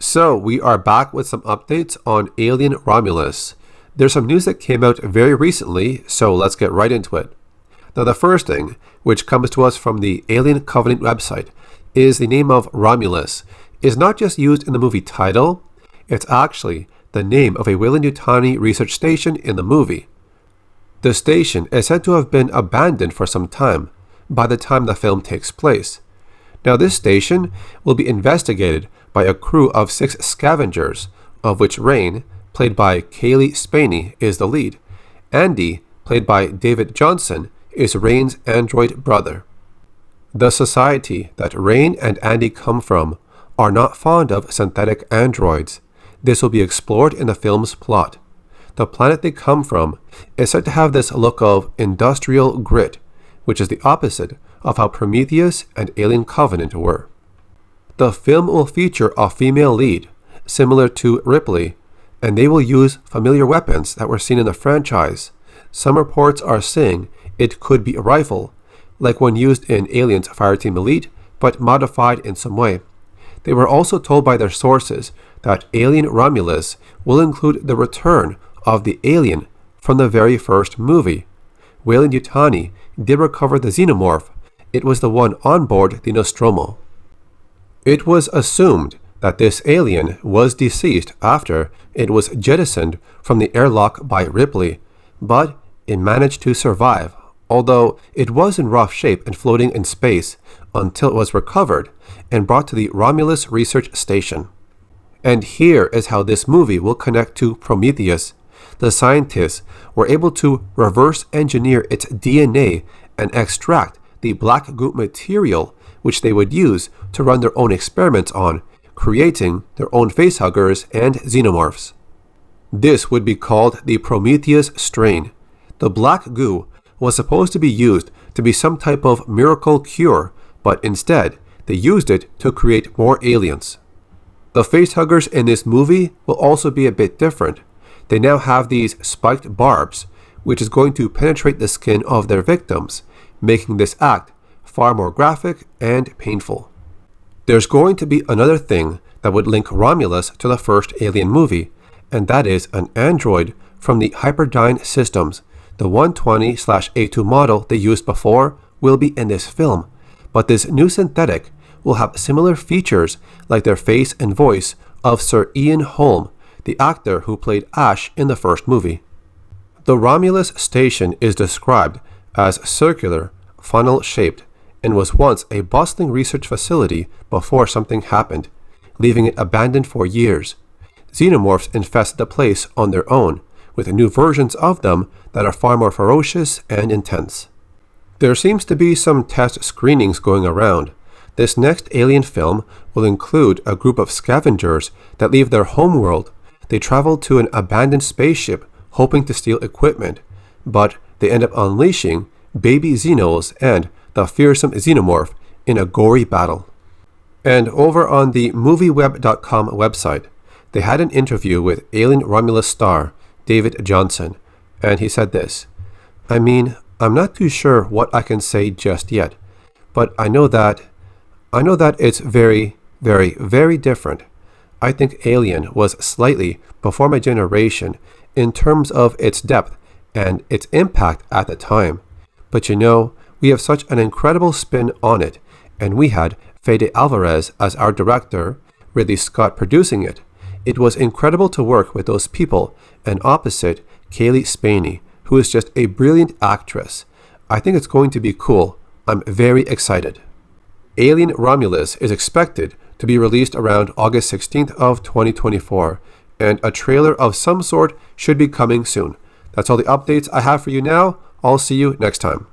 So we are back with some updates on Alien Romulus. There's some news that came out very recently, so let's get right into it. Now the first thing, which comes to us from the Alien Covenant website, is the name of Romulus is not just used in the movie title, it's actually the name of a Weyland-Yutani research station in the movie. The station is said to have been abandoned for some time by the time the film takes place. Now this station will be investigated by a crew of 6 scavengers, of which Rain, played by Cailee Spaeny, is the lead. Andy, played by David Johnson, is Rain's android brother. The society that Rain and Andy come from are not fond of synthetic androids. This will be explored in the film's plot. The planet they come from is said to have this look of industrial grit, which is the opposite of how Prometheus and Alien Covenant were. The film will feature a female lead, similar to Ripley, and they will use familiar weapons that were seen in the franchise. Some reports are saying it could be a rifle, like one used in Aliens Fireteam Elite, but modified in some way. They were also told by their sources that Alien Romulus will include the return of the alien from the very first movie. Weyland-Yutani did recover the xenomorph. It was the one on board the Nostromo. It was assumed that this alien was deceased after it was jettisoned from the airlock by Ripley, but it managed to survive, although it was in rough shape and floating in space until it was recovered and brought to the Romulus Research Station. And here is how this movie will connect to Prometheus. The scientists were able to reverse engineer its DNA and extract the black goo material, which they would use to run their own experiments on, creating their own facehuggers and xenomorphs. This would be called the Prometheus strain. The black goo was supposed to be used to be some type of miracle cure, but instead they used it to create more aliens. The facehuggers in this movie will also be a bit different. They now have these spiked barbs, which is going to penetrate the skin of their victims, making this act far more graphic and painful. There's going to be another thing that would link Romulus to the first Alien movie, and that is an android from the Hyperdyne systems. The 120/A2 model they used before will be in this film, but this new synthetic will have similar features like their face and voice of Sir Ian Holm, the actor who played Ash in the first movie. The Romulus station is described as circular, funnel-shaped, and was once a bustling research facility before something happened, leaving it abandoned for years. Xenomorphs infested the place on their own, with new versions of them that are far more ferocious and intense. There seems to be some test screenings going around. This next Alien film will include a group of scavengers that leave their homeworld. They travel to an abandoned spaceship hoping to steal equipment, but they end up unleashing baby Xenos and the fearsome xenomorph in a gory battle. And over on the movieweb.com website, they had an interview with Alien Romulus star David Johnson, and he said this: I'm not too sure what I can say just yet, but I know that it's very, very, very different. I think Alien was slightly before my generation in terms of its depth and its impact at the time. But we have such an incredible spin on it, and we had Fede Alvarez as our director, Ridley Scott producing it. It was incredible to work with those people, and opposite, Cailee Spaeny, who is just a brilliant actress. I think it's going to be cool. I'm very excited. Alien Romulus is expected to be released around August 16th of 2024, and a trailer of some sort should be coming soon. That's all the updates I have for you now. I'll see you next time.